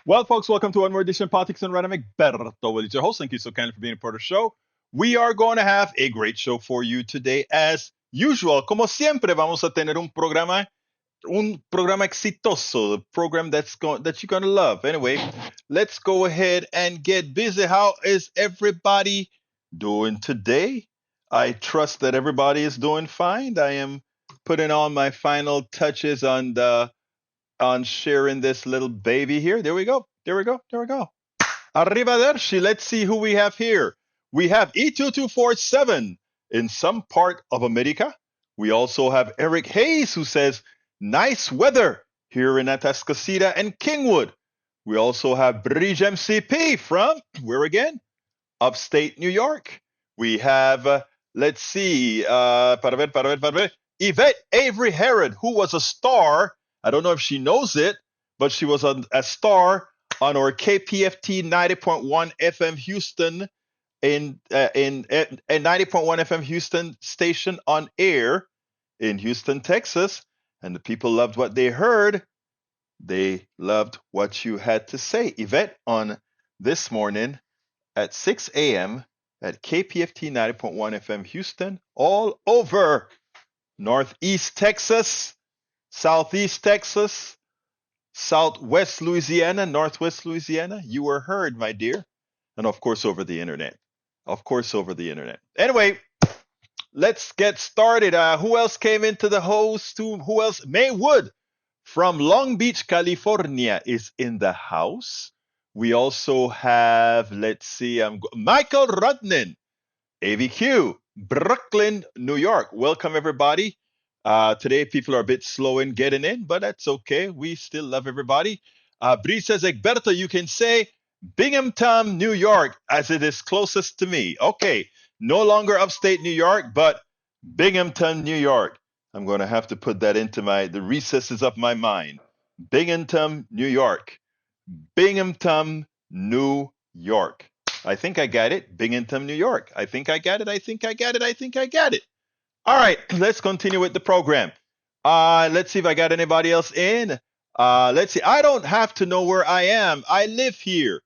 Well, folks, welcome to one more edition of Politics and Random. Egberto Willie, your host. Thank you so kindly for being a part of the show. We are going to have a great show for you today, as usual. Como siempre, vamos a tener un programa exitoso, a program that you're going to love. Anyway, let's go ahead and get busy. How is everybody doing today? I trust that everybody is doing fine. I am putting on my final touches on sharing this little baby here. There we go. Arrivederci. Let's see who we have here. We have E2247 in some part of America. We also have Eric Hayes, who says, nice weather here in Atascocita and Kingwood. We also have Bridge MCP from, where again? Upstate New York. We have, let's see, Yvette Avery Herod, who was a star. I don't know if she knows it, but she was a star on our KPFT 90.1 FM Houston in 90.1 FM Houston station on air in Houston, Texas. And the people loved what they heard. They loved what you had to say. Yvette, on this morning at 6 a.m. at KPFT 90.1 FM Houston, all over Northeast Texas, Southeast Texas, Southwest Louisiana, Northwest Louisiana. You were heard, my dear. And of course, over the internet. Anyway, let's get started. Who else came into the host? Who else? May Wood from Long Beach, California is in the house. We also have, let's see, Michael Rudnin, AVQ, Brooklyn, New York. Welcome, everybody. Today, people are a bit slow in getting in, but that's okay. We still love everybody. Bree says, Egberto, you can say Binghamton, New York, as it is closest to me. Okay, no longer upstate New York, but Binghamton, New York. I'm going to have to put that into the recesses of my mind. Binghamton, New York. Binghamton, New York. I think I got it. Binghamton, New York. I think I got it. All right, let's continue with the program. Let's see if I got anybody else in. Let's see. I don't have to know where I am. I live here.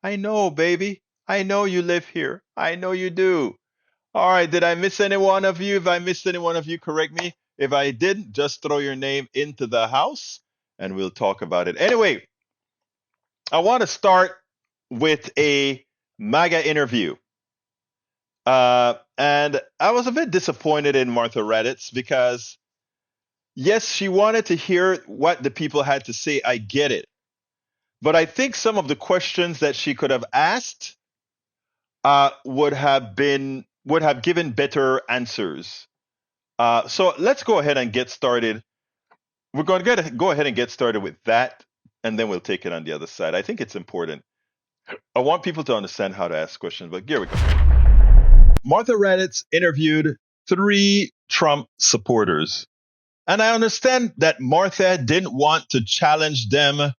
I know, baby. I know you live here. I know you do. All right, did I miss any one of you? If I missed any one of you, correct me. If I didn't, just throw your name into the house and we'll talk about it. Anyway, I want to start with a MAGA interview. And I was a bit disappointed in Martha Raddatz because, yes, she wanted to hear what the people had to say. I get it. But I think some of the questions that she could have asked would have given better answers. So let's go ahead and get started. We're going to go ahead and get started with that, and then we'll take it on the other side. I think it's important. I want people to understand how to ask questions, but here we go. Martha Raddatz interviewed 3 Trump supporters. And I understand that Martha didn't want to challenge them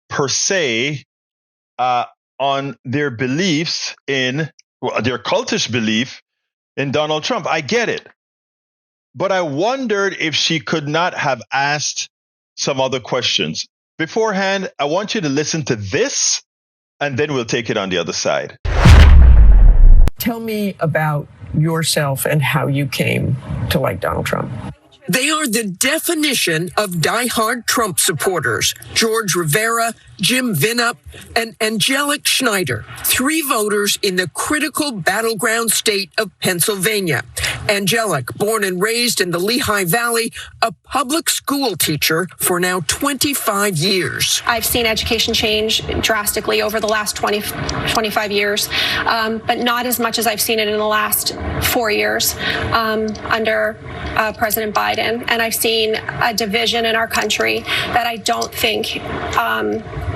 per se on their beliefs their cultish belief in Donald Trump. I get it. But I wondered if she could not have asked some other questions. Beforehand, I want you to listen to this, and then we'll take it on the other side. Tell me about yourself and how you came to like Donald Trump. They are the definition of diehard Trump supporters. George Rivera, Jim Vinup, and Angelic Schneider, 3 voters in the critical battleground state of Pennsylvania. Angelic, born and raised in the Lehigh Valley, a public school teacher for now 25 years. I've seen education change drastically over the last 25 years, but not as much as I've seen it in the last 4 years under President Biden. And I've seen a division in our country that I don't think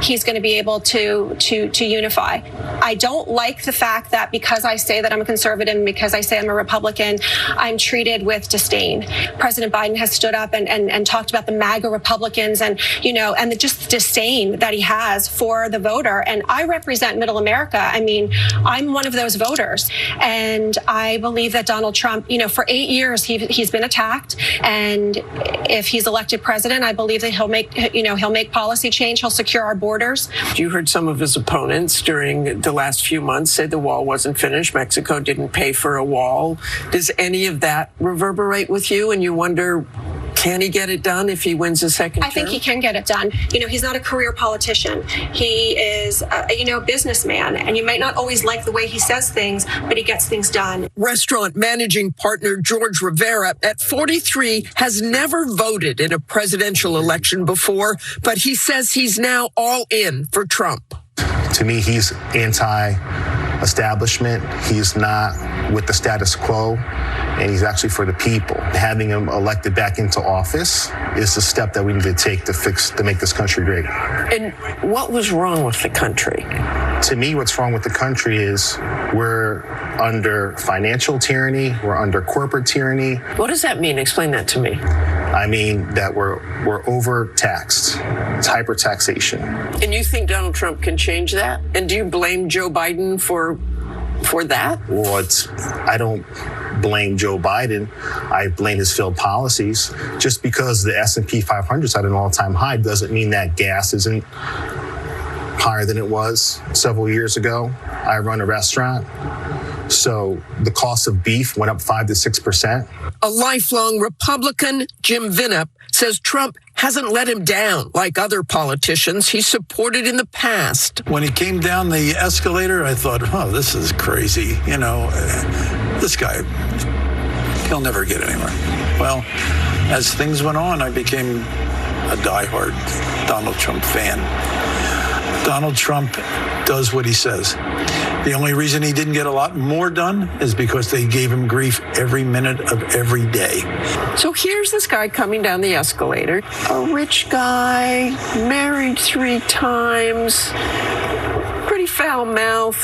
he's going to be able to unify. I don't like the fact that because I say that I'm a conservative and because I say I'm a Republican, I'm treated with disdain. President Biden has stood up and talked about the MAGA Republicans and the just disdain that he has for the voter. And I represent Middle America. I mean, I'm one of those voters. And I believe that Donald Trump, for 8 years, he's been attacked And if he's elected president, I believe that he'll make policy change. He'll secure our borders. You heard some of his opponents during the last few months say the wall wasn't finished. Mexico didn't pay for a wall. Does any of that reverberate with you? And you wonder, can he get it done if he wins a second term? I think he can get it done. He's not a career politician. He is, a businessman. And you might not always like the way he says things, but he gets things done. Restaurant managing partner George Rivera, at 43, has never voted in a presidential election before, but he says he's now all in for Trump. To me, he's anti-establishment. He's not with the status quo, and he's actually for the people. Having him elected back into office is the step that we need to take to make this country great. And what was wrong with the country? To me, what's wrong with the country is we're under financial tyranny, we're under corporate tyranny. What does that mean? Explain that to me. I mean that we're overtaxed. It's hyper-taxation. And you think Donald Trump can change that? And do you blame Joe Biden for that? Well, I don't blame Joe Biden. I blame his failed policies. Just because the S&P 500 is at an all-time high doesn't mean that gas isn't higher than it was several years ago. I run a restaurant, so the cost of beef went up 5 to 6%. A lifelong Republican, Jim Vinop, says Trump hasn't let him down like other politicians he supported in the past. When he came down the escalator, I thought, oh, this is crazy. This guy, he'll never get anywhere. Well, as things went on, I became a diehard Donald Trump fan. Donald Trump does what he says. The only reason he didn't get a lot more done is because they gave him grief every minute of every day. So here's this guy coming down the escalator, a rich guy, married 3 times, pretty foul mouth.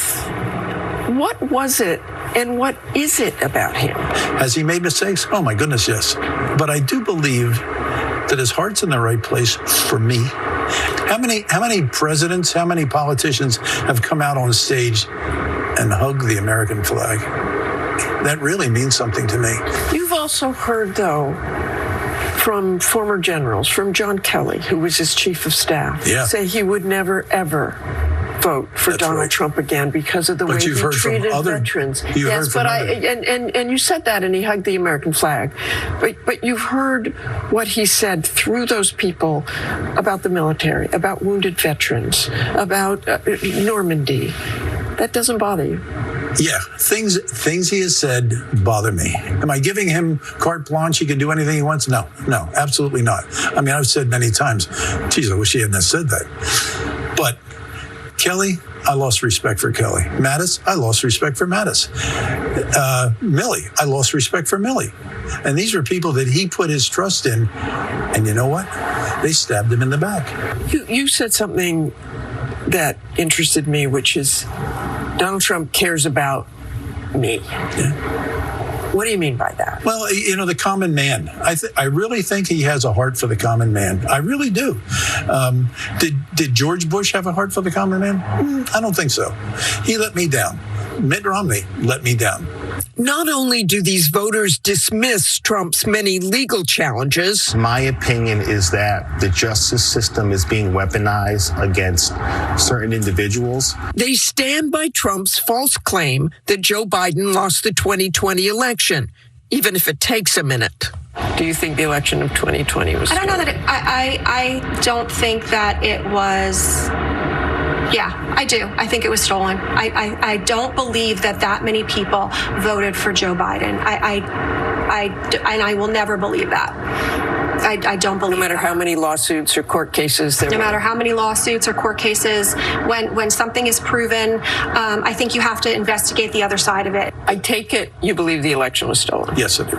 What was it and what is it about him? Has he made mistakes? Oh my goodness, yes. But I do believe that his heart's in the right place for me. How many presidents, how many politicians have come out on stage and hugged the American flag? That really means something to me. You've also heard, though, from former generals, from John Kelly, who was his chief of staff, say he would never, ever vote for Donald Trump again because of the way he treated veterans. Yes, but and you said that, and he hugged the American flag. But you've heard what he said through those people about the military, about wounded veterans, about Normandy. That doesn't bother you? Yeah, things he has said bother me. Am I giving him carte blanche? He can do anything he wants? No, absolutely not. I mean, I've said many times, geez, I wish he hadn't said that. But Kelly, I lost respect for Kelly. Mattis, I lost respect for Mattis. Milley, I lost respect for Milley. And these are people that he put his trust in. And you know what? They stabbed him in the back. You said something that interested me, which is Donald Trump cares about me. Yeah. What do you mean by that? Well, the common man. I really think he has a heart for the common man. I really do. Did George Bush have a heart for the common man? I don't think so. He let me down. Mitt Romney let me down. Not only do these voters dismiss Trump's many legal challenges. My opinion is that the justice system is being weaponized against certain individuals. They stand by Trump's false claim that Joe Biden lost the 2020 election, even if it takes a minute. Do you think the election of 2020 was stolen? I don't know that I don't think that it was. Yeah, I do. I think it was stolen. I don't believe that many people voted for Joe Biden. And I will never believe that. I don't believe. No matter how many lawsuits or court cases there. No matter how many lawsuits or court cases, when something is proven, I think you have to investigate the other side of it. I take it you believe the election was stolen. Yes, I do.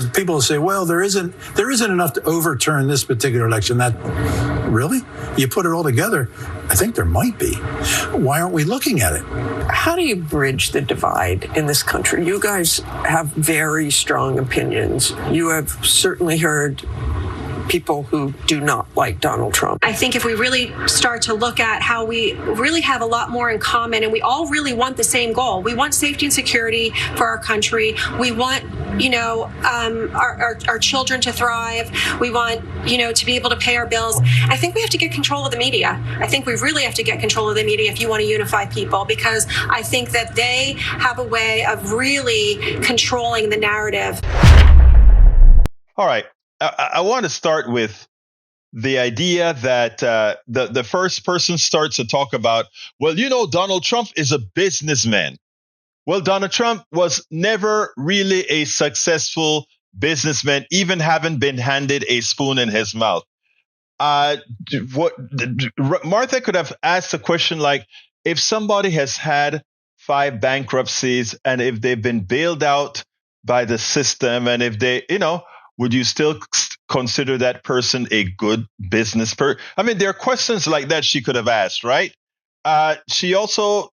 People say, well, there isn't enough to overturn this particular election. That really? You put it all together, I think there might be. Why aren't we looking at it? How do you bridge the divide in this country? You guys have very strong opinions. You have certainly heard people who do not like Donald Trump? I think if we really start to look at how we really have a lot more in common, and we all really want the same goal. We want safety and security for our country. We want, our children to thrive. We want, to be able to pay our bills. I think we have to get control of the media. I think we really have to get control of the media if you want to unify people, because I think that they have a way of really controlling the narrative. All right. I want to start with the idea that the first person starts to talk about, well, Donald Trump is a businessman. Well, Donald Trump was never really a successful businessman, even having been handed a spoon in his mouth. Martha could have asked a question like, if somebody has had 5 bankruptcies and if they've been bailed out by the system, and if they, would you still consider that person a good business person? I mean, there are questions like that she could have asked, right? She also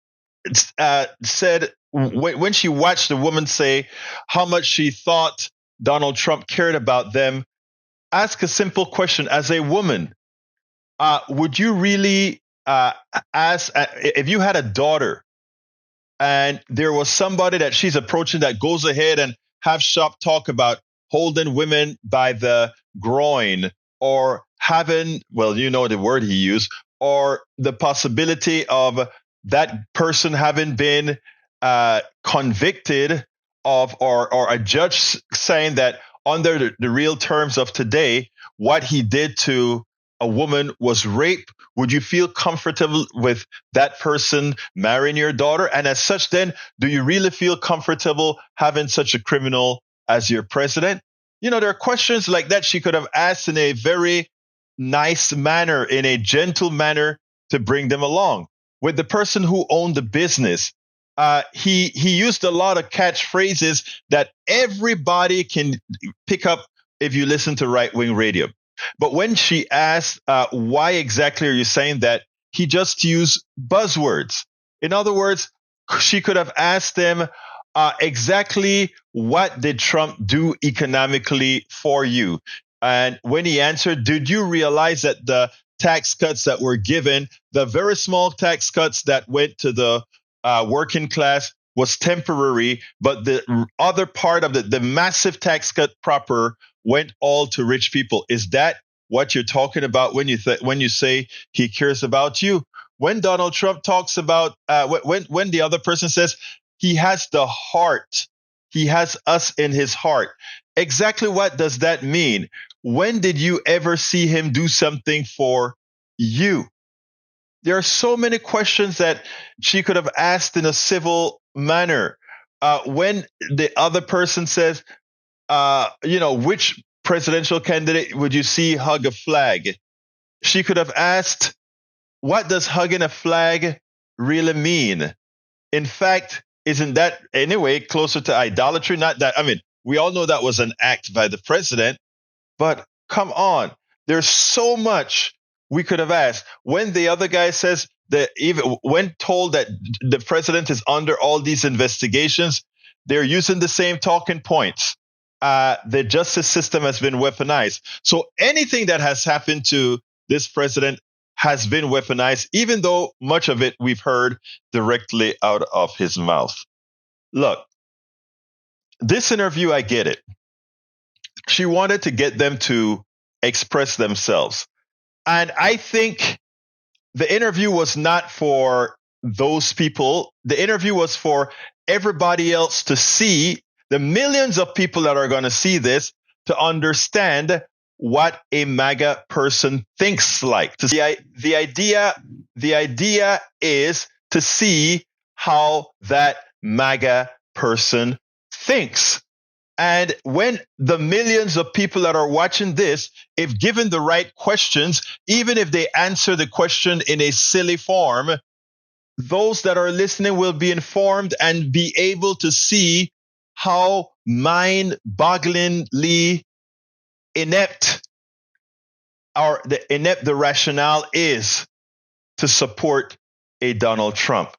said when she watched the woman say how much she thought Donald Trump cared about them, ask a simple question. As a woman, would you really ask, if you had a daughter and there was somebody that she's approaching that goes ahead and have shop talk about holding women by the groin, or having, well, the word he used, or the possibility of that person having been convicted of, or a judge saying that under the real terms of today, what he did to a woman was rape, would you feel comfortable with that person marrying your daughter? And as such, then, do you really feel comfortable having such a criminal as your president? There are questions like that she could have asked in a very nice manner, in a gentle manner, to bring them along. With the person who owned the business, he used a lot of catchphrases that everybody can pick up if you listen to right-wing radio. But when she asked, why exactly are you saying that, he just used buzzwords. In other words, she could have asked them, exactly what did Trump do economically for you? And when he answered, did you realize that the tax cuts that were given, the very small tax cuts that went to the working class, was temporary, but the other part of the massive tax cut proper went all to rich people? Is that what you're talking about when you say he cares about you? When Donald Trump talks about, when the other person says he has the heart, he has us in his heart, exactly what does that mean? When did you ever see him do something for you? There are so many questions that she could have asked in a civil manner. When the other person says, which presidential candidate would you see hug a flag? She could have asked, what does hugging a flag really mean? In fact, isn't that anyway closer to idolatry? Not that, we all know that was an act by the president, but come on, there's so much we could have asked. When the other guy says that, even when told that the president is under all these investigations, they're using the same talking points. The justice system has been weaponized. So anything that has happened to this president has been weaponized, even though much of it we've heard directly out of his mouth. Look, this interview, I get it. She wanted to get them to express themselves. And I think the interview was not for those people. The interview was for everybody else to see, the millions of people that are going to see this, to understand what a MAGA person thinks like. The idea is to see how that MAGA person thinks. And when the millions of people that are watching this, if given the right questions, even if they answer the question in a silly form, those that are listening will be informed and be able to see how mind-bogglingly inept the rationale is to support a Donald Trump.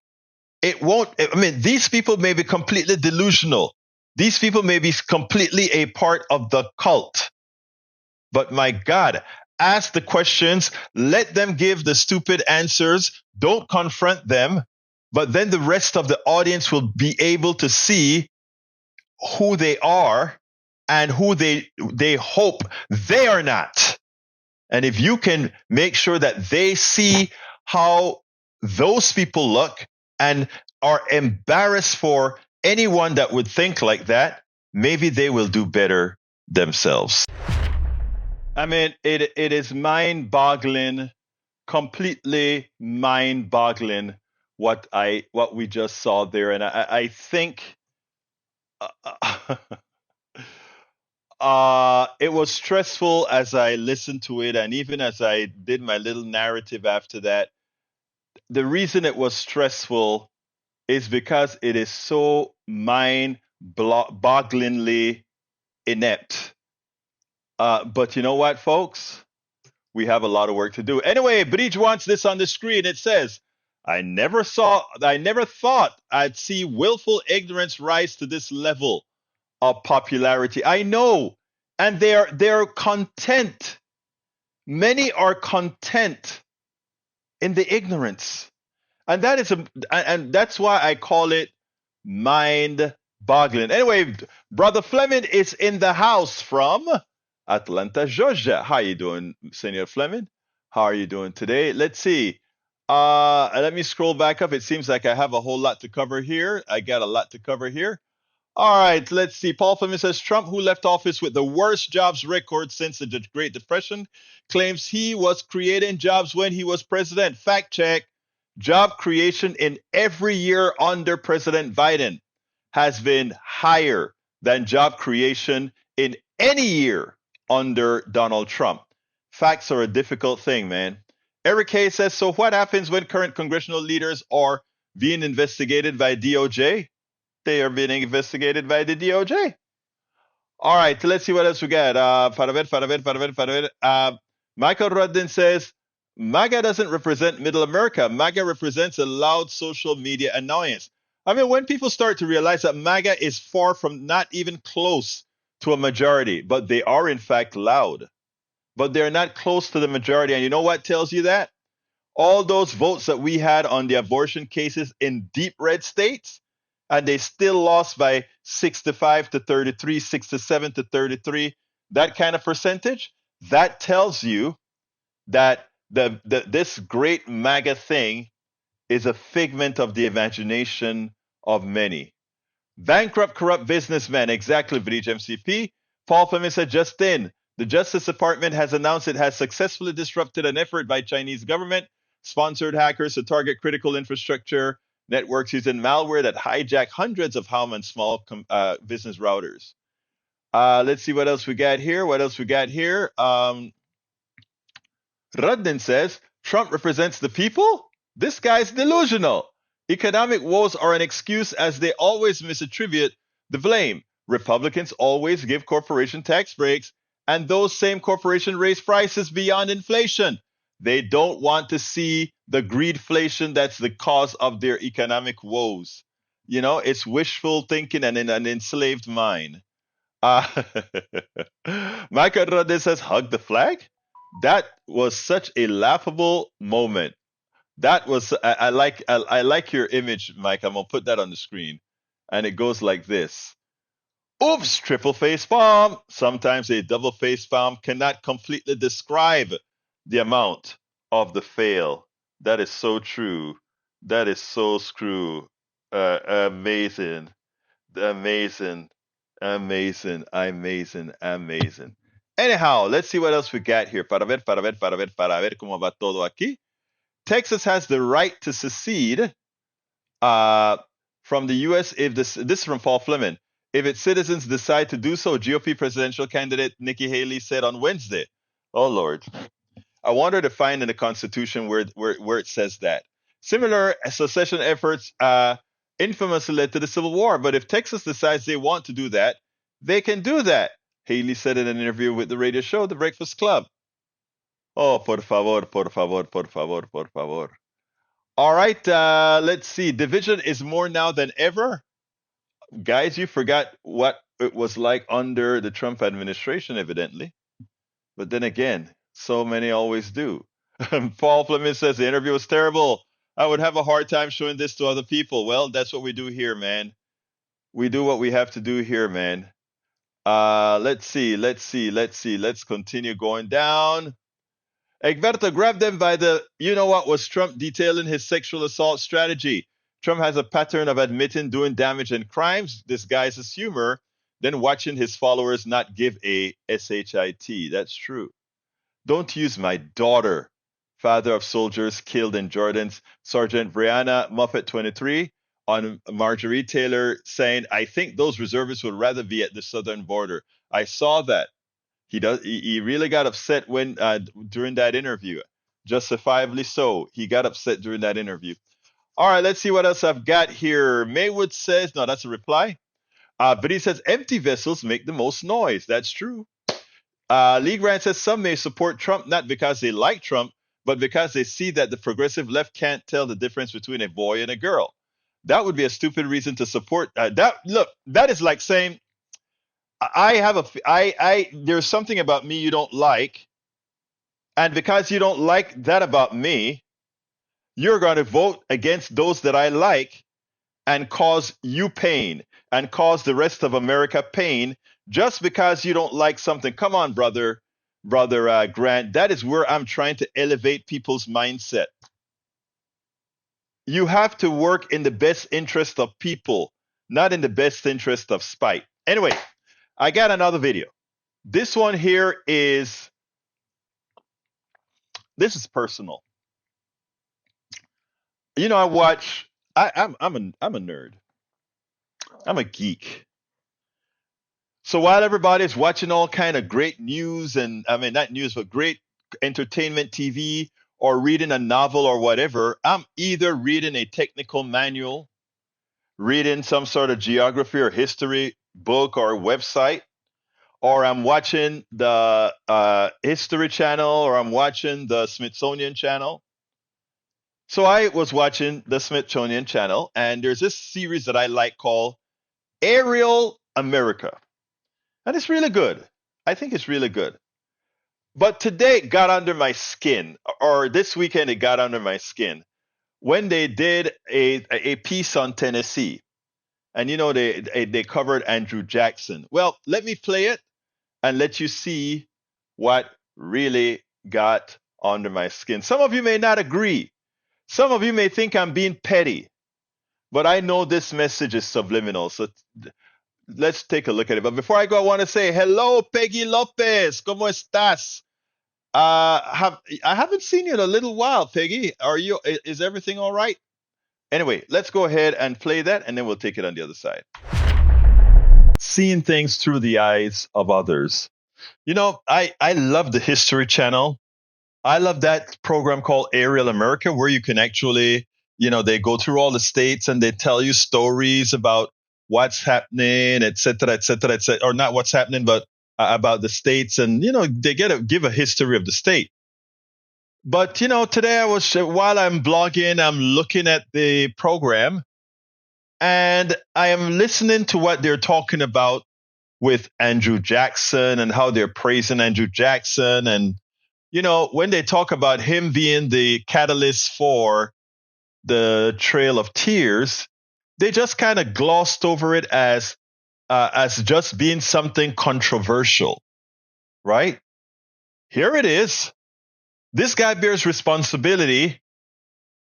These people may be completely delusional. These people may be completely a part of the cult. But my God, ask the questions, let them give the stupid answers, don't confront them, but then the rest of the audience will be able to see who they are and who they hope they are not. And if you can make sure that they see how those people look and are embarrassed for anyone that would think like that, maybe they will do better themselves. I mean, it is mind-boggling, completely mind-boggling what we just saw there, and I think it was stressful as I listened to it, and even as I did my little narrative after that. The reason it was stressful is because it is so mind-bogglingly inept. But you know what, folks? We have a lot of work to do. Anyway, Bridge wants this on the screen. It says, I never thought I'd see willful ignorance rise to this level of popularity. I know. And they're content. Many are content in the ignorance. And that's why I call it mind-boggling. Anyway, Brother Fleming is in the house from Atlanta, Georgia. How are you doing, Senor Fleming? How are you doing today? Let's see. Let me scroll back up. It seems like I have a whole lot to cover here. I got a lot to cover here. All right, let's see. Paul Fleming says Trump, who left office with the worst jobs record since the Great Depression, claims he was creating jobs when he was president. Fact check. Job creation in every year under President Biden has been higher than job creation in any year under Donald Trump. Facts are a difficult thing, man. Eric Hayes says, so what happens when current congressional leaders are being investigated by DOJ? They are being investigated by the DOJ. All right, let's see what else we got. Michael Rudden says, MAGA doesn't represent middle America. MAGA represents a loud social media annoyance. I mean, when people start to realize that MAGA is far from not even close to a majority, but they are in fact loud, but they're not close to the majority. And you know what tells you that? All those votes that we had on the abortion cases in deep red states, and they still lost by 65 to 33, 67 to 33, that kind of percentage, that tells you that this great MAGA thing is a figment of the imagination of many. Bankrupt, corrupt businessmen, exactly, Bridge MCP. Paul Fleming said, just in, the Justice Department has announced it has successfully disrupted an effort by Chinese government-sponsored hackers to target critical infrastructure networks using malware that hijack hundreds of home and small business routers. Let's see what else we got here. Rudden says, Trump represents the people? This guy's delusional. Economic woes are an excuse as they always misattribute the blame. Republicans always give corporation tax breaks, and those same corporations raise prices beyond inflation. They don't want to see the greedflation that's the cause of their economic woes. You know, it's wishful thinking and in an enslaved mind. Michael Rode says, hug the flag? That was such a laughable moment. That was I like your image, Mike. I'm gonna put that on the screen, and it goes like this. Oops, triple face palm. Sometimes a double face palm cannot completely describe the amount of the fail. That is so true. That is so screw. Amazing. Anyhow, let's see what else we got here. Para ver cómo va todo aquí. Texas has the right to secede from the U.S. if this is from Paul Fleming. If its citizens decide to do so, GOP presidential candidate Nikki Haley said on Wednesday. Oh, Lord. I wanted to find in the Constitution where it says that. Similar secession efforts infamously led to the Civil War, but if Texas decides they want to do that, they can do that, Haley said in an interview with the radio show, The Breakfast Club. Oh, por favor, por favor, por favor, por favor. All right, let's see. Division is more now than ever. Guys, you forgot what it was like under the Trump administration, evidently. But then again, so many always do. Paul Fleming says the interview was terrible. I would have a hard time showing this to other people. Well, that's what we do here, man. We do what we have to do here, man. Let's see. Let's continue going down. Egberto grabbed them by the, you know what, was Trump detailing his sexual assault strategy. Trump has a pattern of admitting doing damage and crimes, disguises humor, then watching his followers not give a SHIT. That's true. Don't use my daughter. Father of soldiers killed in Jordan's Sergeant Brianna Moffett, 23, on Marjorie Taylor saying, I think those reservists would rather be at the southern border. I saw that. He really got upset when during that interview. Justifiably so. He got upset during that interview. All right, let's see what else I've got here. Maywood says, no, that's a reply. But he says, empty vessels make the most noise. That's true. Lee Grant says, some may support Trump not because they like Trump, but because they see that the progressive left can't tell the difference between a boy and a girl. That would be a stupid reason to support that. Look, that is like saying, there's something about me you don't like, and because you don't like that about me, you're going to vote against those that I like and cause you pain and cause the rest of America pain just because you don't like something. Come on, brother Grant. That is where I'm trying to elevate people's mindset. You have to work in the best interest of people, not in the best interest of spite. Anyway, I got another video. This one here is personal. You know, I'm a nerd. I'm a geek. So while everybody's watching all kind of great news and not news, but great entertainment TV or reading a novel or whatever, I'm either reading a technical manual, reading some sort of geography or history book or website, or I'm watching the History Channel, or I'm watching the Smithsonian Channel. So I was watching the Smithsonian Channel, and there's this series that I like called Aerial America. And it's really good. I think it's really good. But today it got under my skin, or this weekend it got under my skin, when they did a piece on Tennessee. And, you know, they covered Andrew Jackson. Well, let me play it and let you see what really got under my skin. Some of you may not agree. Some of you may think I'm being petty. But I know this message is subliminal. So let's take a look at it. But before I go, I want to say hello, Peggy Lopez. ¿Cómo estás? I haven't seen you in a little while, Peggy. Is everything all right? Anyway, let's go ahead and play that, and then we'll take it on the other side. Seeing things through the eyes of others. You know, I love the History Channel. I love that program called Aerial America, where you can actually, you know, they go through all the states and they tell you stories about what's happening, et cetera, or not what's happening, but about the states. And, you know, they give a history of the state. But, you know, today while I'm blogging, I'm looking at the program and I am listening to what they're talking about with Andrew Jackson and how they're praising Andrew Jackson. And, you know, when they talk about him being the catalyst for the Trail of Tears, they just kind of glossed over it as just being something controversial, right? Here it is. This guy bears responsibility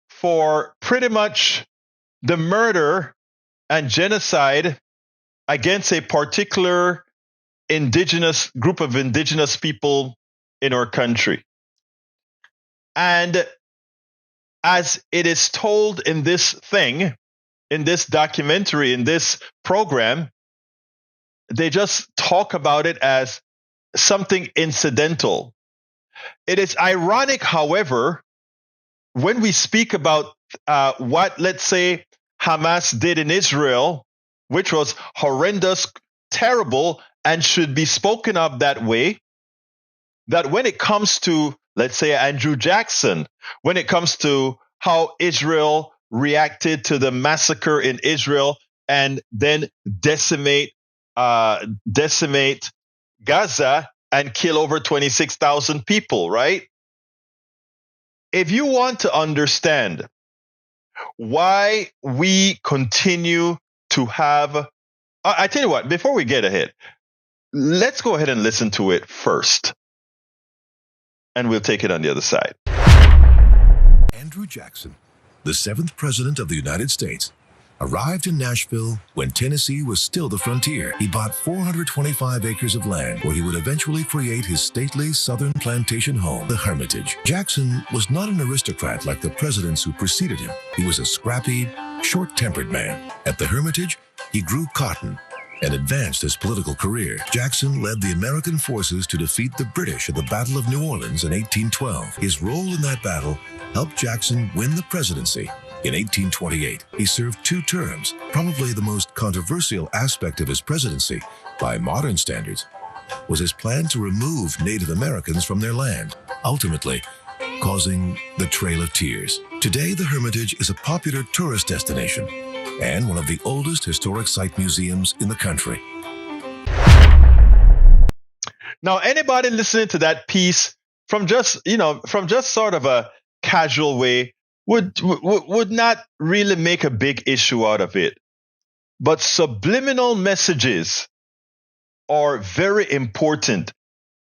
for pretty much the murder and genocide against a particular indigenous group of indigenous people in our country. And as it is told in this thing, in this documentary, in this program, they just talk about it as something incidental. It is ironic, however, when we speak about what, let's say, Hamas did in Israel, which was horrendous, terrible, and should be spoken of that way, that when it comes to, let's say, Andrew Jackson, when it comes to how Israel reacted to the massacre in Israel and then decimate Gaza, and kill over 26,000 people, right? If you want to understand why we continue to have, I tell you what, before we get ahead, let's go ahead and listen to it first, and we'll take it on the other side. Andrew Jackson, the 7th president of the United States, arrived in Nashville when Tennessee was still the frontier. He bought 425 acres of land where he would eventually create his stately southern plantation home, the Hermitage. Jackson was not an aristocrat like the presidents who preceded him. He was a scrappy, short-tempered man. At the Hermitage, he grew cotton and advanced his political career. Jackson led the American forces to defeat the British at the Battle of New Orleans in 1812. His role in that battle helped Jackson win the presidency. In 1828, he served 2 terms. Probably the most controversial aspect of his presidency, by modern standards, was his plan to remove Native Americans from their land, ultimately causing the Trail of Tears. Today, the Hermitage is a popular tourist destination and one of the oldest historic site museums in the country. Now, anybody listening to that piece from just sort of a casual way would not really make a big issue out of it. But subliminal messages are very important,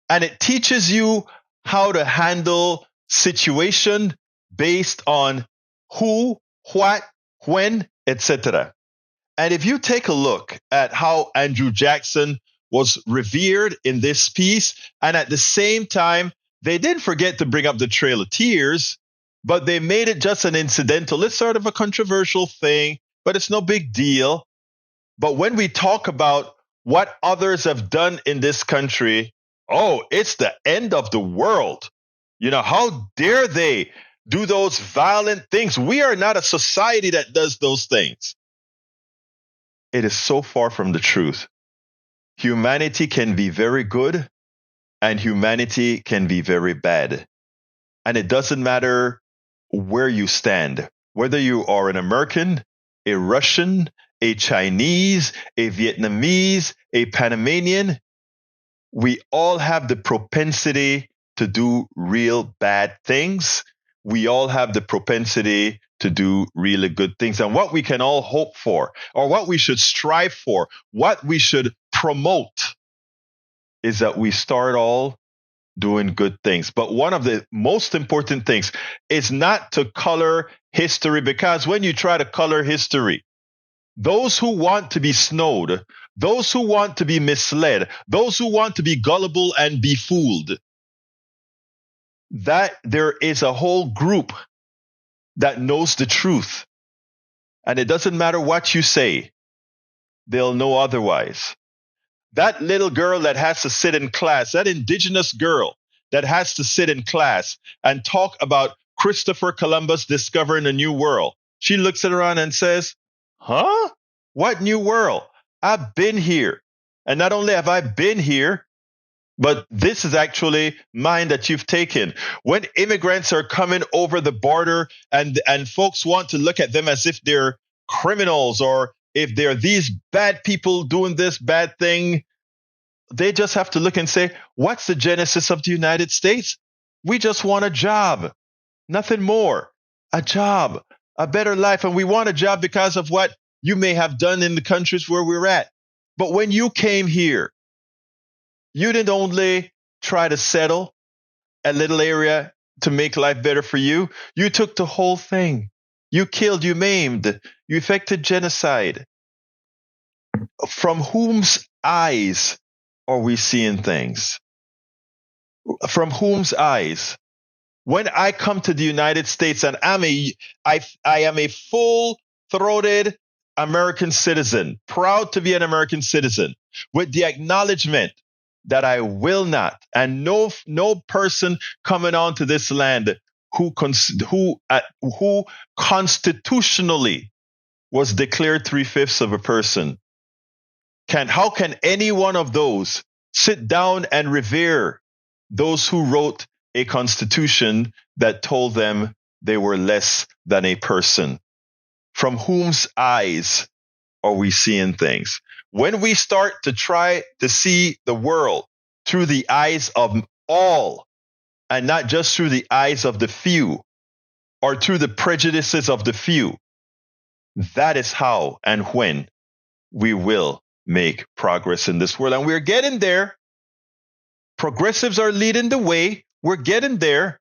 and it teaches you how to handle situation based on who, what, when, etc. And if you take a look at how Andrew Jackson was revered in this piece, and at the same time, they didn't forget to bring up the Trail of Tears, but they made it just an incidental. It's sort of a controversial thing, but it's no big deal. But when we talk about what others have done in this country, oh, it's the end of the world. You know, how dare they do those violent things? We are not a society that does those things. It is so far from the truth. Humanity can be very good, and humanity can be very bad. And it doesn't matter where you stand, whether you are an American, a Russian, a Chinese, a Vietnamese, a Panamanian, we all have the propensity to do real bad things. We all have the propensity to do really good things. And what we can all hope for, or what we should strive for, what we should promote, is that we start all doing good things. But one of the most important things is not to color history, because when you try to color history, those who want to be snowed, those who want to be misled, those who want to be gullible and be fooled, that there is a whole group that knows the truth. And it doesn't matter what you say, they'll know otherwise. That little girl that has to sit in class, that indigenous girl that has to sit in class and talk about Christopher Columbus discovering a new world, she looks at around and says, huh? What new world? I've been here. And not only have I been here, but this is actually mine that you've taken. When immigrants are coming over the border and folks want to look at them as if they're criminals, or if they're these bad people doing this bad thing, they just have to look and say, what's the genesis of the United States? We just want a job, nothing more. A job, a better life. And we want a job because of what you may have done in the countries where we're at. But when you came here, you didn't only try to settle a little area to make life better for you. You took the whole thing. You killed, you maimed, you effected genocide. From whose eyes are we seeing things? From whose eyes? When I come to the United States and I am a full-throated American citizen, proud to be an American citizen, with the acknowledgement that I will not, and no person coming onto this land who constitutionally was declared 3/5 of a person, how can any one of those sit down and revere those who wrote a constitution that told them they were less than a person? From whose eyes are we seeing things? When we start to try to see the world through the eyes of all and not just through the eyes of the few or through the prejudices of the few, that is how and when we will make progress in this world. And we're getting there. Progressives are leading the way. We're getting there,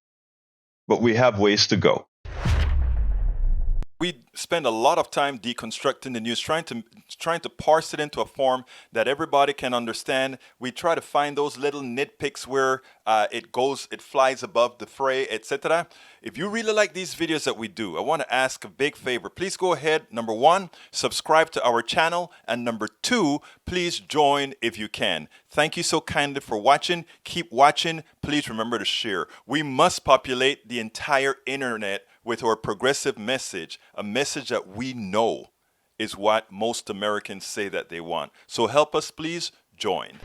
but we have ways to go. We spend a lot of time deconstructing the news, trying to parse it into a form that everybody can understand. We try to find those little nitpicks where it flies above the fray, etc. If you really like these videos that we do, I want to ask a big favor. Please go ahead. Number 1, subscribe to our channel, and number 2, please join if you can. Thank you so kindly for watching. Keep watching. Please remember to share. We must populate the entire internet with our progressive message, a message that we know is what most Americans say that they want. So help us, please join.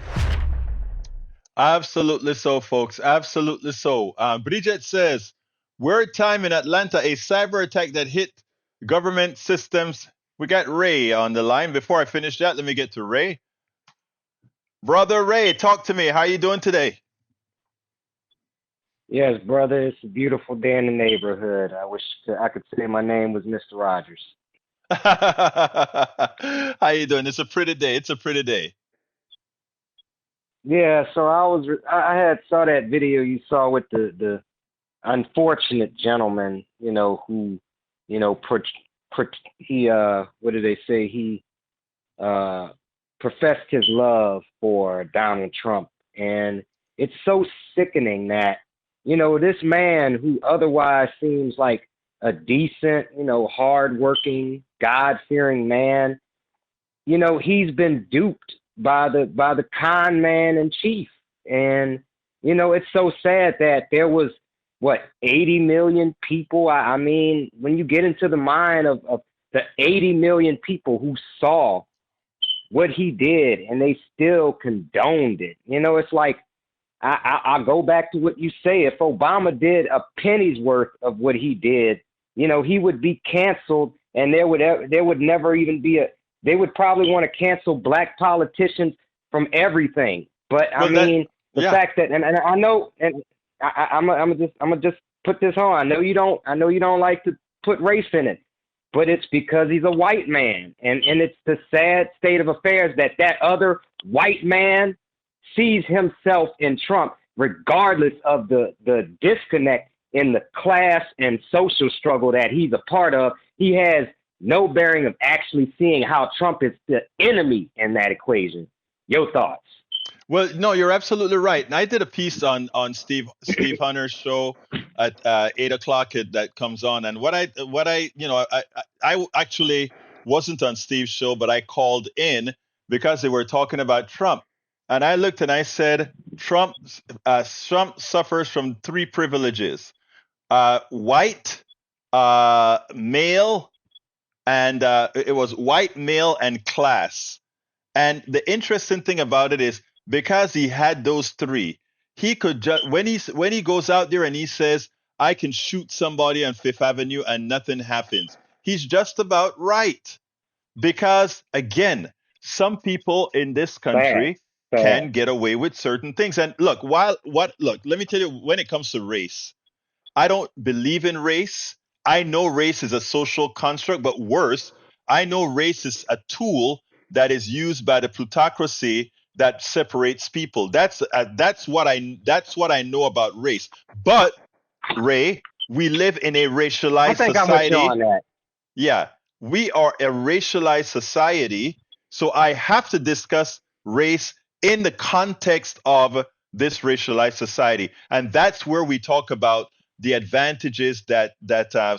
Absolutely so, folks. Absolutely so. Bridget says, word time in Atlanta, a cyber attack that hit government systems. We got Ray on the line. Before I finish that, let me get to Ray. Brother Ray, talk to me. How are you doing today? Yes, brother, it's a beautiful day in the neighborhood. I wish I could say my name was Mr. Rogers. How you doing? It's a pretty day. It's a pretty day. Yeah, so I had saw that video you saw with the unfortunate gentleman, who, he what did they say? He professed his love for Donald Trump, and it's so sickening that this man who otherwise seems like a decent, hardworking, God-fearing man, he's been duped by the con man in chief. And, it's so sad that there was, 80 million people? I mean, when you get into the mind of the 80 million people who saw what he did and they still condoned it, it's like, I'll go back to what you say. If Obama did a penny's worth of what he did, he would be canceled, and there would never even be they would probably want to cancel black politicians from everything. But the fact that, and I know, and I'm gonna just put this on. I know you don't like to put race in it, but it's because he's a white man, and it's the sad state of affairs that other white man sees himself in Trump, regardless of the disconnect in the class and social struggle that he's a part of. He has no bearing of actually seeing how Trump is the enemy in that equation. Your thoughts? Well, no, you're absolutely right. And I did a piece on Steve Hunter's show at 8 o'clock that comes on. And what I actually wasn't on Steve's show, but I called in because they were talking about Trump. And I looked and I said, Trump suffers from 3 privileges: white, male, and it was white, male, and class. And the interesting thing about it is, because he had those 3, he could just when he goes out there and he says, I can shoot somebody on Fifth Avenue and nothing happens, he's just about right. Because again, some people in this country can get away with certain things. And look, let me tell you, when it comes to race, I don't believe in race. I know race is a social construct, but worse, I know race is a tool that is used by the plutocracy that separates people. That's what I know about race. But Ray, we live in a racialized society. I'm with you on that. Yeah, we are a racialized society, so I have to discuss race in the context of this racialized society. And that's where we talk about the advantages that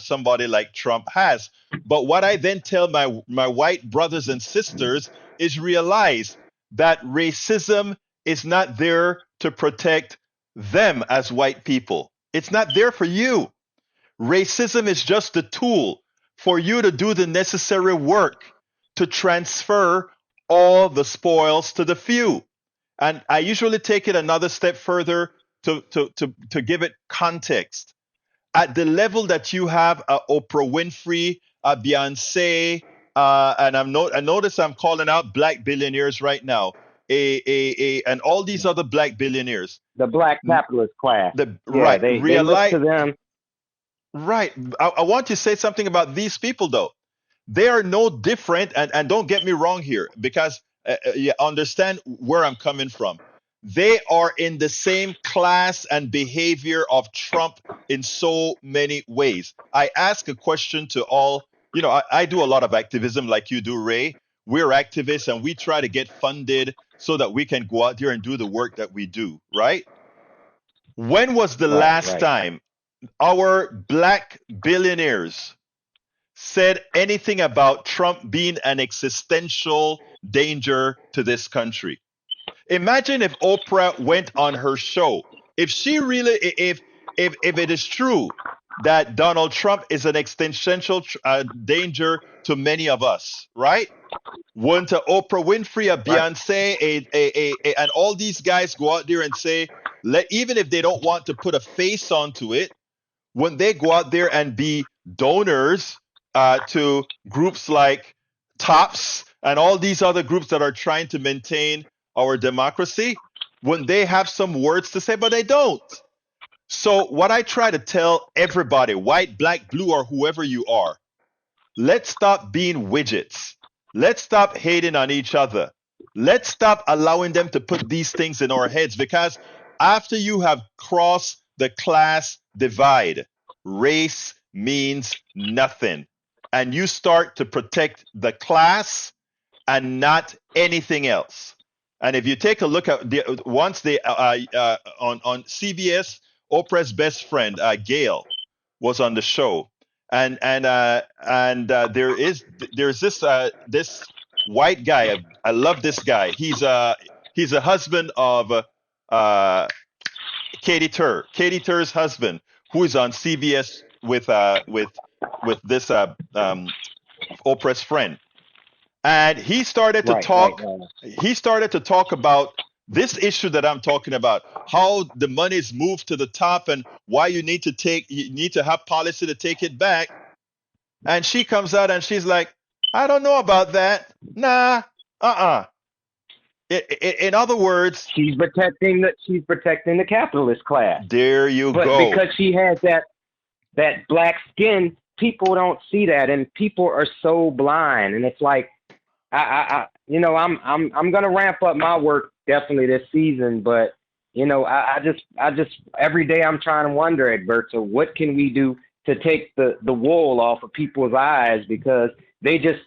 somebody like Trump has. But what I then tell my white brothers and sisters is realize that racism is not there to protect them as white people. It's not there for you. Racism is just a tool for you to do the necessary work to transfer all the spoils to the few. And I usually take it another step further to give it context. At the level that you have Oprah Winfrey, Beyonce, and I notice I'm calling out black billionaires right now. and all these other black billionaires, The black capitalist class. the Yeah, right they look realize to them. right. I want to say something about these people though. They are no different, and don't get me wrong here, because you understand where I'm coming from. They are in the same class and behavior of Trump in so many ways. I ask a question to all, I do a lot of activism like you do, Ray. We're activists and we try to get funded so that we can go out there and do the work that we do, right? When was the last Right. time our black billionaires said anything about Trump being an existential danger to this country? Imagine if Oprah went on her show. If she really, if it is true that Donald Trump is an existential danger to many of us, right? Wouldn't Oprah Winfrey, a Beyonce, and all these guys go out there and say, even if they don't want to put a face onto it, when they go out there and be donors to groups like TOPS and all these other groups that are trying to maintain our democracy, when they have some words to say, but they don't. So what I try to tell everybody, white, black, blue, or whoever you are, let's stop being widgets. Let's stop hating on each other. Let's stop allowing them to put these things in our heads, because after you have crossed the class divide, race means nothing. And you start to protect the class and not anything else. And if you take a look at once they on CBS, Oprah's best friend Gail was on the show, and there's this white guy. I love this guy. He's a husband of Katie Tur. Katie Tur's husband, who is on CBS with this Oprah's friend. And he started to talk. He started to talk about this issue that I'm talking about, how the money is moved to the top, and why you need to have policy to take it back. And she comes out and she's like, I don't know about that. Nah, In other words, she's protecting the capitalist class. There you go. But because she has that black skin, people don't see that, and people are so blind. And it's like, I'm gonna ramp up my work definitely this season, but I just every day I'm trying to wonder, Egberto, what can we do to take the wool off of people's eyes, because they just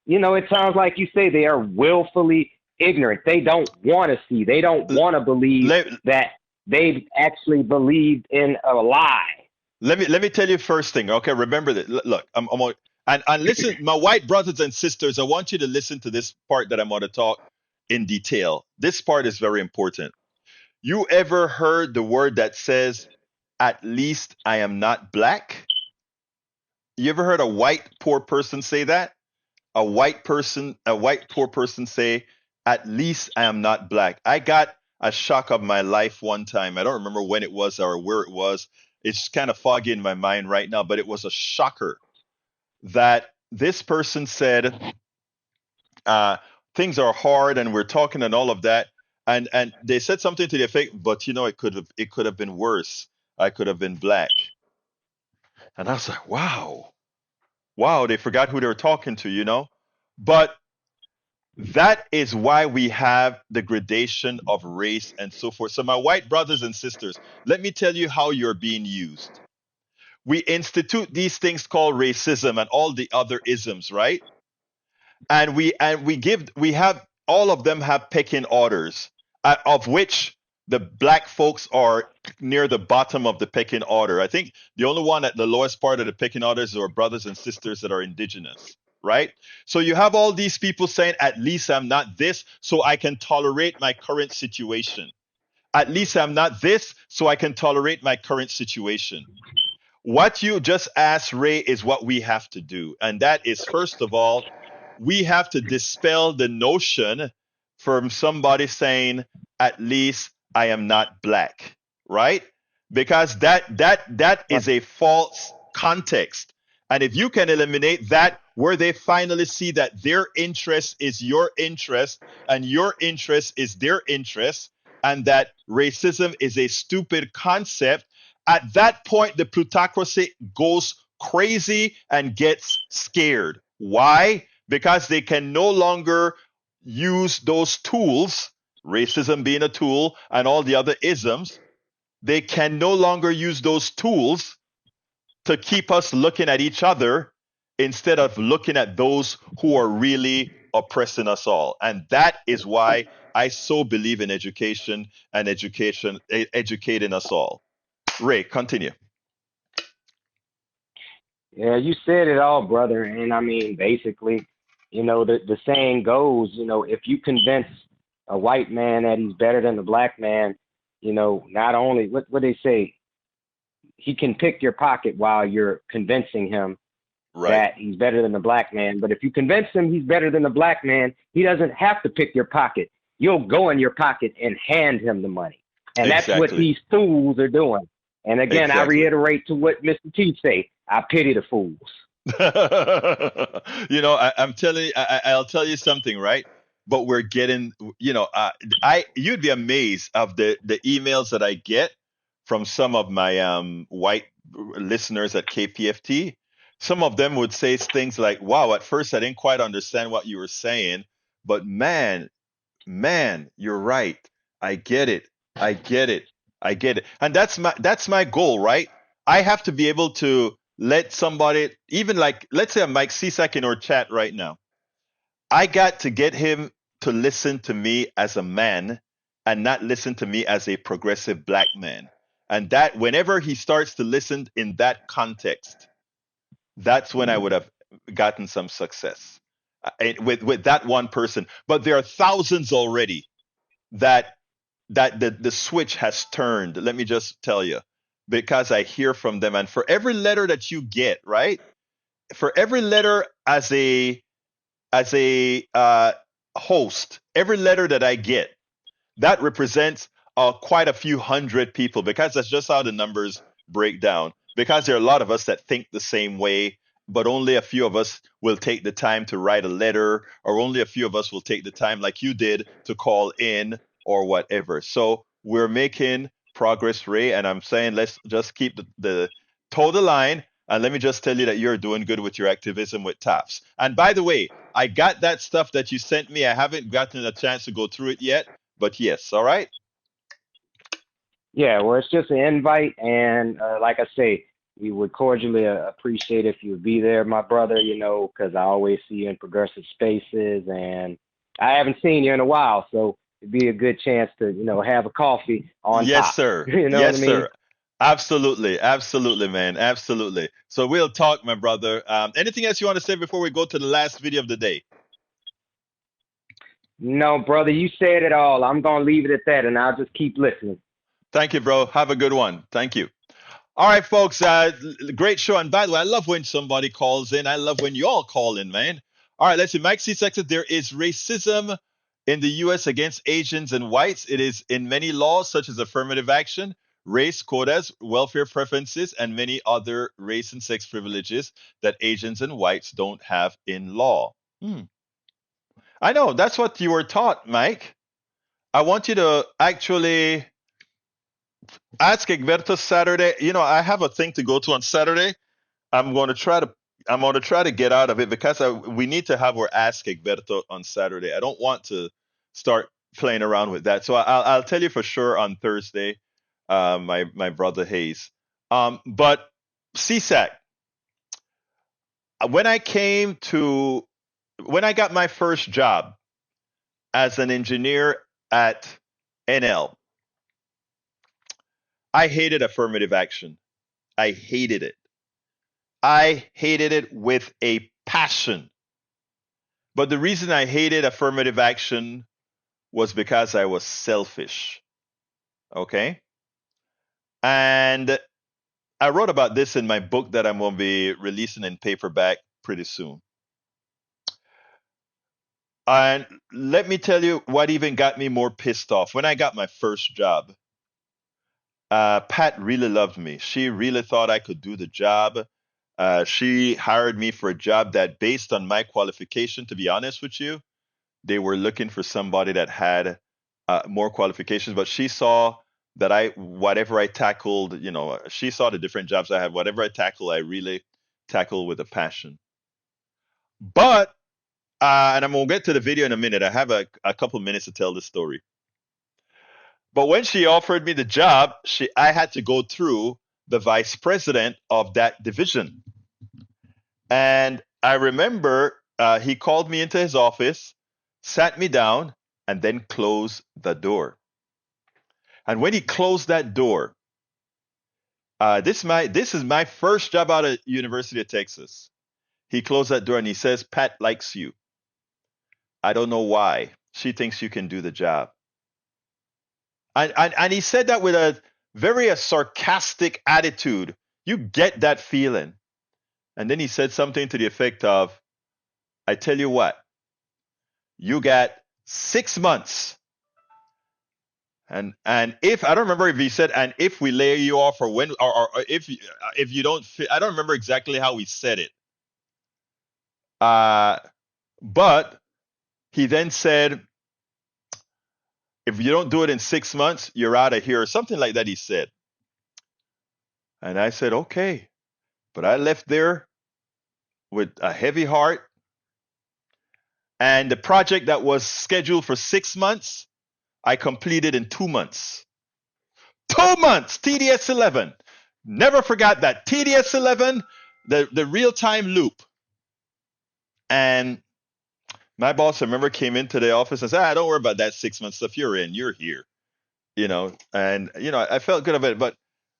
it sounds like you say they are willfully ignorant. They don't want to see. They don't want to believe that they've actually believed in a lie. Let me tell you first thing. Okay, remember that. Look, and listen, my white brothers and sisters, I want you to listen to this part that I'm going to talk in detail. This part is very important. You ever heard the word that says, "At least I am not black"? You ever heard a white poor person say that? A white poor person say, "At least I am not black." I got a shock of my life one time. I don't remember when it was or where it was. It's kind of foggy in my mind right now, but it was a shocker that this person said, things are hard and we're talking and all of that. And they said something to the effect, but it could have been worse. I could have been black. And I was like, wow, they forgot who they were talking to, But that is why we have the gradation of race and so forth. So my white brothers and sisters, let me tell you how you're being used. We institute these things called racism and all the other isms, right? And we have all of them have pecking orders, of which the black folks are near the bottom of the pecking order. I think the only one at the lowest part of the pecking orders are brothers and sisters that are indigenous, right? So you have all these people saying, at least I'm not this, so I can tolerate my current situation. At least I'm not this, so I can tolerate my current situation. What you just asked, Ray, is what we have to do. And that is, first of all, we have to dispel the notion from somebody saying, at least I am not black, right? Because that is a false context. And if you can eliminate that, where they finally see that their interest is your interest and your interest is their interest, and that racism is a stupid concept, at that point, the plutocracy goes crazy and gets scared. Why? Because they can no longer use those tools, racism being a tool and all the other isms, they can no longer use those tools to keep us looking at each other instead of looking at those who are really oppressing us all. And that is why I so believe in education and educating us all. Ray, continue. Yeah, you said it all, brother. And I mean, basically, the saying goes, if you convince a white man that he's better than the black man, not only what they say, he can pick your pocket while you're convincing him that he's better than the black man. But if you convince him he's better than the black man, he doesn't have to pick your pocket. You'll go in your pocket and hand him the money. And that's what these fools are doing. And again, I reiterate to what Mr. T say, I pity the fools. I'm telling you, I'll tell you something, right? But we're getting, you'd be amazed of the emails that I get from some of my white listeners at KPFT. Some of them would say things like, wow, at first I didn't quite understand what you were saying, but man, you're right. I get it. And that's my goal, right? I have to be able to let somebody, even like, let's say a Mike Cisak in our chat right now. I got to get him to listen to me as a man and not listen to me as a progressive black man. And that whenever he starts to listen in that context, that's when I would have gotten some success with that one person. But there are thousands already that the switch has turned. Let me just tell you, because I hear from them. And for every letter that you get, right? For every letter as a host, every letter that I get, that represents quite a few hundred people, because that's just how the numbers break down. Because there are a lot of us that think the same way, but only a few of us will take the time to write a letter, or only a few of us will take the time, like you did, to call in or whatever. So we're making progress, Ray, and I'm saying let's just keep the toe the line. And let me just tell you that you're doing good with your activism with TAPS. And by the way, I got that stuff that you sent me. I haven't gotten a chance to go through it yet, but yes, all right? Yeah, well, it's just an invite. And like I say, we would cordially appreciate if you would be there, my brother, because I always see you in progressive spaces. And I haven't seen you in a while, so it'd be a good chance to, have a coffee on Yes, top. sir. You know Yes, what I mean? sir. Absolutely, man. Absolutely. So we'll talk, my brother. Anything else you want to say before we go to the last video of the day? No, brother, you said it all. I'm going to leave it at that, and I'll just keep listening. Thank you, bro. Have a good one. Thank you. All right, folks. Great show. And by the way, I love when somebody calls in. I love when you all call in, man. All right, let's see. Mike C. said there is racism in the U.S. against Asians and whites. It is in many laws, such as affirmative action, race quotas, welfare preferences, and many other race and sex privileges that Asians and whites don't have in law. I know. That's what you were taught, Mike. I want you to actually ask Egberto Saturday. I have a thing to go to on Saturday. I'm going to try to get out of it, because we need to have our Ask Egberto on Saturday. I don't want to start playing around with that. So I'll tell you for sure on Thursday, my brother Hayes. But CSAC, when I got my first job as an engineer at NL, I hated affirmative action. I hated it. I hated it with a passion. But the reason I hated affirmative action was because I was selfish. Okay? And I wrote about this in my book that I'm going to be releasing in paperback pretty soon. And let me tell you what even got me more pissed off. When I got my first job, Pat really loved me. She really thought I could do the job. She hired me for a job that, based on my qualification, to be honest with you, they were looking for somebody that had more qualifications. But she saw that whatever I tackled, she saw the different jobs I had. Whatever I tackled, I really tackle with a passion. But, and I'm going to get to the video in a minute. I have a couple minutes to tell this story. But when she offered me the job, I had to go through the vice president of that division. And I remember he called me into his office, sat me down, and then closed the door. And when he closed that door, this is my first job out of University of Texas. He closed that door and he says, "Pat likes you. I don't know why. She thinks you can do the job." And he said that with a very sarcastic attitude. You get that feeling. And then he said something to the effect of, "I tell you what, you got 6 months. And if I don't remember if he said, and if we lay you off, or when, or if you don't fit, I don't remember exactly how he said it. But he then said, if you don't do it in 6 months, you're out of here," or something like that, he said. And I said, okay. But I left there with a heavy heart. And the project that was scheduled for 6 months, I completed in 2 months. 2 months, TDS 11. Never forgot that. TDS 11, the real-time loop. And my boss, I remember, came into the office and said, "Don't worry about that 6 month stuff. You're here. And I felt good about it.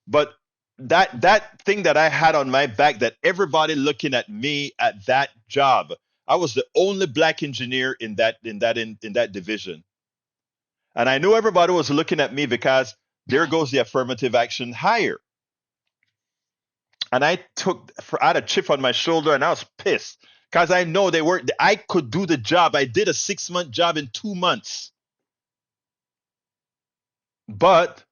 But that thing that I had on my back, that everybody looking at me at that job, I was the only black engineer in that division. And I knew everybody was looking at me because there goes the affirmative action hire. And I had a chip on my shoulder, and I was pissed because I know I could do the job. I did a 6 month job in 2 months. But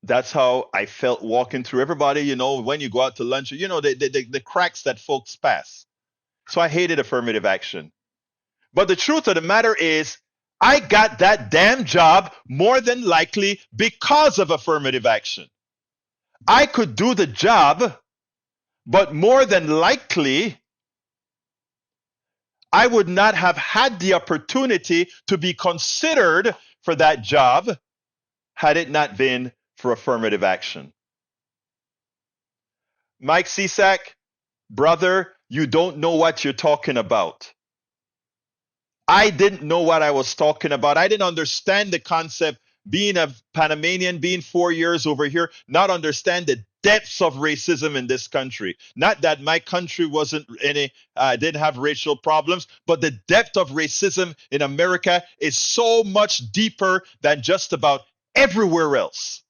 that's how I felt walking through. Everybody, when you go out to lunch, the cracks that folks pass. So I hated affirmative action. But the truth of the matter is, I got that damn job more than likely because of affirmative action. I could do the job, but more than likely, I would not have had the opportunity to be considered for that job had it not been for affirmative action. Mike Cisak, brother, you don't know what you're talking about. I didn't know what I was talking about. I didn't understand the concept, being a Panamanian, being 4 years over here, not understand the depths of racism in this country. Not that my country didn't have racial problems, but the depth of racism in America is so much deeper than just about everywhere else.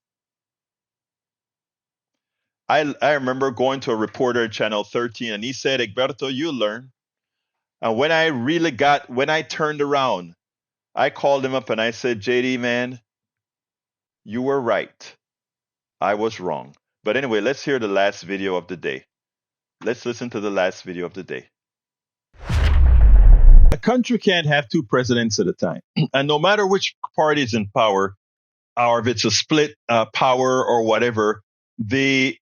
I remember going to a reporter at Channel 13, and he said, "Egberto, you learn." And when I turned around, I called him up and I said, "JD, man, you were right. I was wrong." But anyway, let's hear the last video of the day. Let's listen to the last video of the day. A country can't have two presidents at a time. And no matter which party is in power, or if it's a split power or whatever, the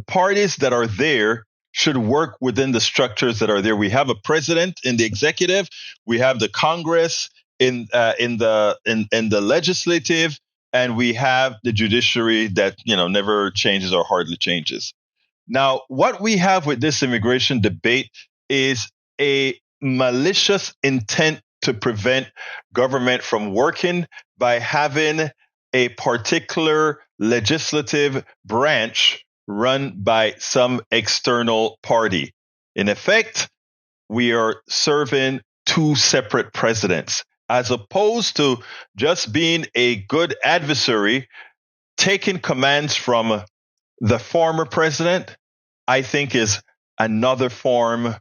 parties that are there should work within the structures that are there. We have a president in the executive, we have the Congress in the legislative, and we have the judiciary that never changes or hardly changes. Now, what we have with this immigration debate is a malicious intent to prevent government from working by having a particular legislative branch run by some external party. In effect, we are serving two separate presidents, as opposed to just being a good adversary, taking commands from the former president. I think is another form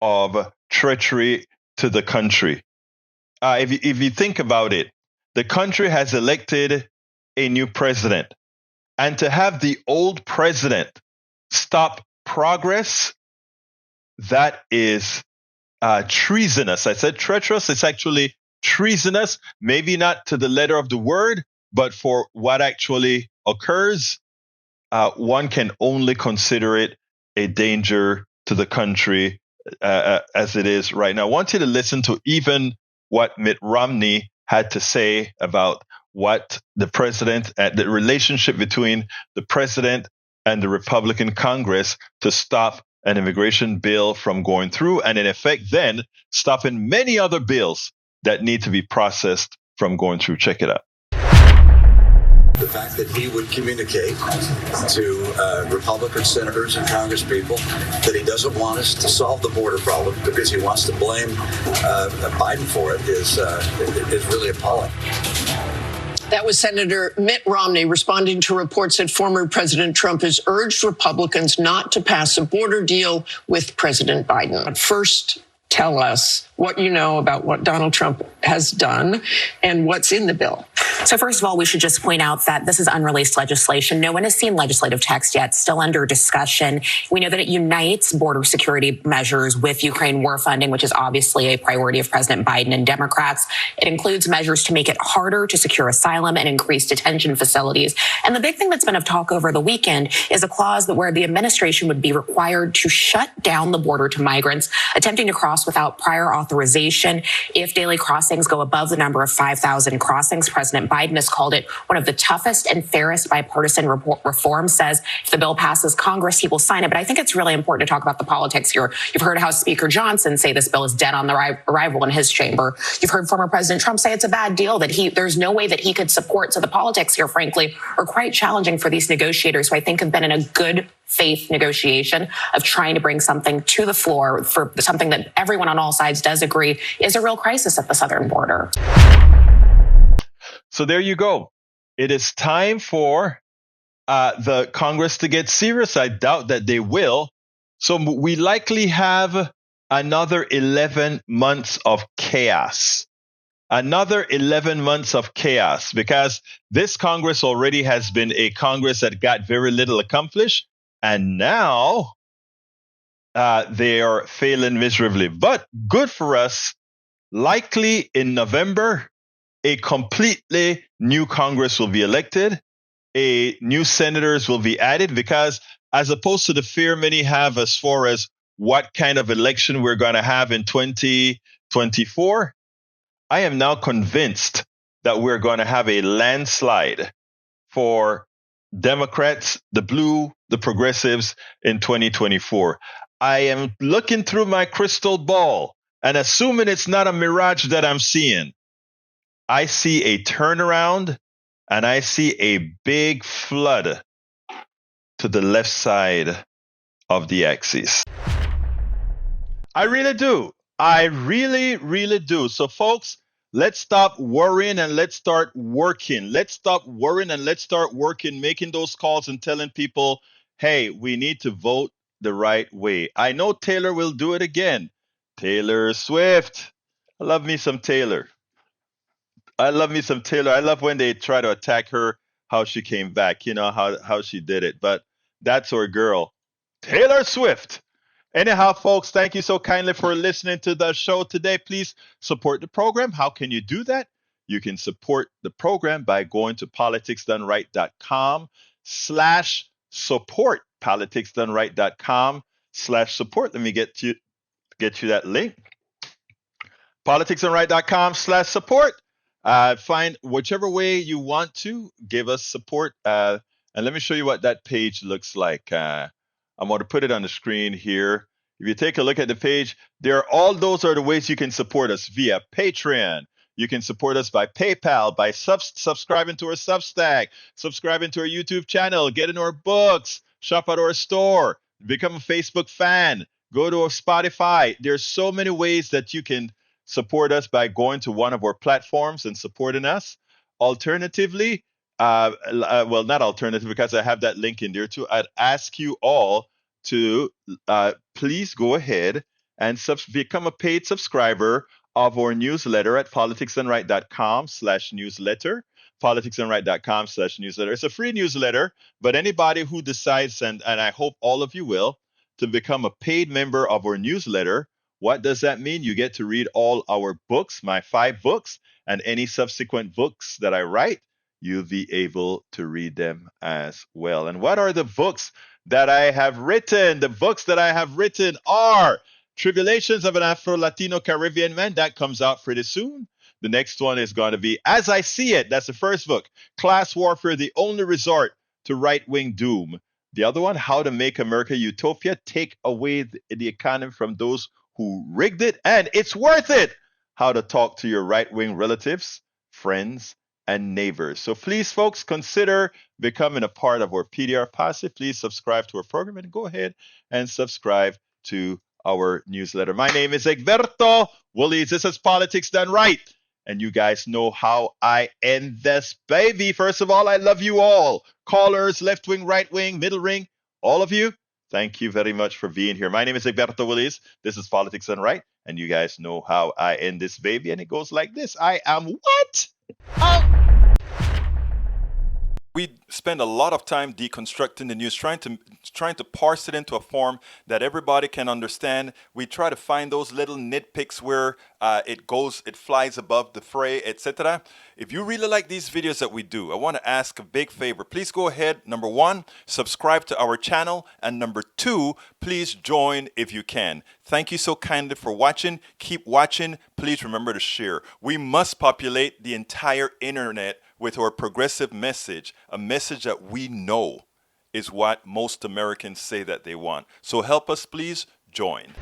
of treachery to the country. If you think about it, the country has elected a new president. And to have the old president stop progress, that is treasonous. I said treacherous. It's actually treasonous, maybe not to the letter of the word, but for what actually occurs, one can only consider it a danger to the country as it is right now. I want you to listen to even what Mitt Romney had to say about what the president, the relationship between the president and the Republican Congress to stop an immigration bill from going through, and in effect then stopping many other bills that need to be processed from going through. Check it out. The fact that he would communicate to Republican senators and congresspeople that he doesn't want us to solve the border problem because he wants to blame Biden for it is really appalling. That was Senator Mitt Romney responding to reports that former President Trump has urged Republicans not to pass a border deal with President Biden. But first, tell us what you know about what Donald Trump has done and what's in the bill. So first of all, we should just point out that this is unreleased legislation. No one has seen legislative text yet, still under discussion. We know that it unites border security measures with Ukraine war funding, which is obviously a priority of President Biden and Democrats. It includes measures to make it harder to secure asylum and increase detention facilities. And the big thing that's been of talk over the weekend is a clause that where the administration would be required to shut down the border to migrants attempting to cross without prior authorization. If daily crossings go above the number of 5,000 crossings, President Biden has called it one of the toughest and fairest bipartisan reforms, says if the bill passes Congress, he will sign it. But I think it's really important to talk about the politics here. You've heard House Speaker Johnson say this bill is dead on the arrival in his chamber. You've heard former President Trump say it's a bad deal, that there's no way that he could support. So the politics here, frankly, are quite challenging for these negotiators who I think have been in a good faith negotiation of trying to bring something to the floor for something that everyone on all sides does agree is a real crisis at the southern border. So there you go. It is time for the Congress to get serious. I doubt that they will. So we likely have another 11 months of chaos. Another 11 months of chaos, because this Congress already has been a Congress that got very little accomplished. And now they are failing miserably. But good for us. Likely in November, a completely new Congress will be elected. New senators will be added, because as opposed to the fear many have as far as what kind of election we're going to have in 2024, I am now convinced that we're going to have a landslide for Democrats, the blue, the progressives in 2024. I am looking through my crystal ball and assuming it's not a mirage that I'm seeing. I see a turnaround and I see a big flood to the left side of the axis. I really do. I really, really do. So folks, let's stop worrying and let's start working. Let's stop worrying and let's start working, making those calls and telling people, hey, we need to vote the right way. I know Taylor will do it again. Taylor Swift. I love me some Taylor. I love when they try to attack her, how she came back, you know, how she did it. But that's our girl, Taylor Swift. Anyhow, folks, thank you so kindly for listening to the show today. Please support the program. How can you do that? You can support the program by going to politicsdoneright.com/support. politicsdoneright.com/support. Let me get you that link. politicsdoneright.com/support. Find whichever way you want to give us support. And let me show you what that page looks like. I'm going to put it on the screen here. If you take a look at the page, those are the ways you can support us via Patreon. You can support us by PayPal, by subscribing to our Substack, subscribing to our YouTube channel, getting our books, shop at our store, become a Facebook fan, go to our Spotify. There's so many ways that you can support us by going to one of our platforms and supporting us. Alternatively, well, not alternative, because I have that link in there too. I'd ask you all to please go ahead and become a paid subscriber of our newsletter at politicsdoneright.com/newsletter. politicsdoneright.com/newsletter. It's a free newsletter, but anybody who decides, and I hope all of you will, to become a paid member of our newsletter. What does that mean? You get to read all our books, my 5 books, and any subsequent books that I write, you'll be able to read them as well. And what are the books that I have written? The books that I have written are Tribulations of an Afro-Latino Caribbean Man. That comes out pretty soon. The next one is going to be As I See It. That's the first book. Class Warfare, the Only Resort to Right-Wing Doom. The other one, How to Make America Utopia. Take away the economy from those who rigged it. And it's worth it. How to Talk to Your Right-Wing Relatives, Friends, and Neighbors. So please, folks, consider becoming a part of our PDR Posse. Please subscribe to our program and go ahead and subscribe to our newsletter. My name is Egberto Willies. This is Politics Done Right. And you guys know how I end this, baby. First of all, I love you all. Callers, left wing, right wing, middle ring, all of you. Thank you very much for being here. My name is Egberto Willies. This is Politics Done Right. And you guys know how I end this, baby. And it goes like this. I am what? We spend a lot of time deconstructing the news, trying to parse it into a form that everybody can understand. We try to find those little nitpicks where it flies above the fray, etc. If you really like these videos that we do, I want to ask a big favor. Please go ahead. Number 1, subscribe to our channel. And number 2, please join if you can. Thank you so kindly for watching. Keep watching. Please remember to share. We must populate the entire internet with our progressive message, a message that we know is what most Americans say that they want. So help us, please join.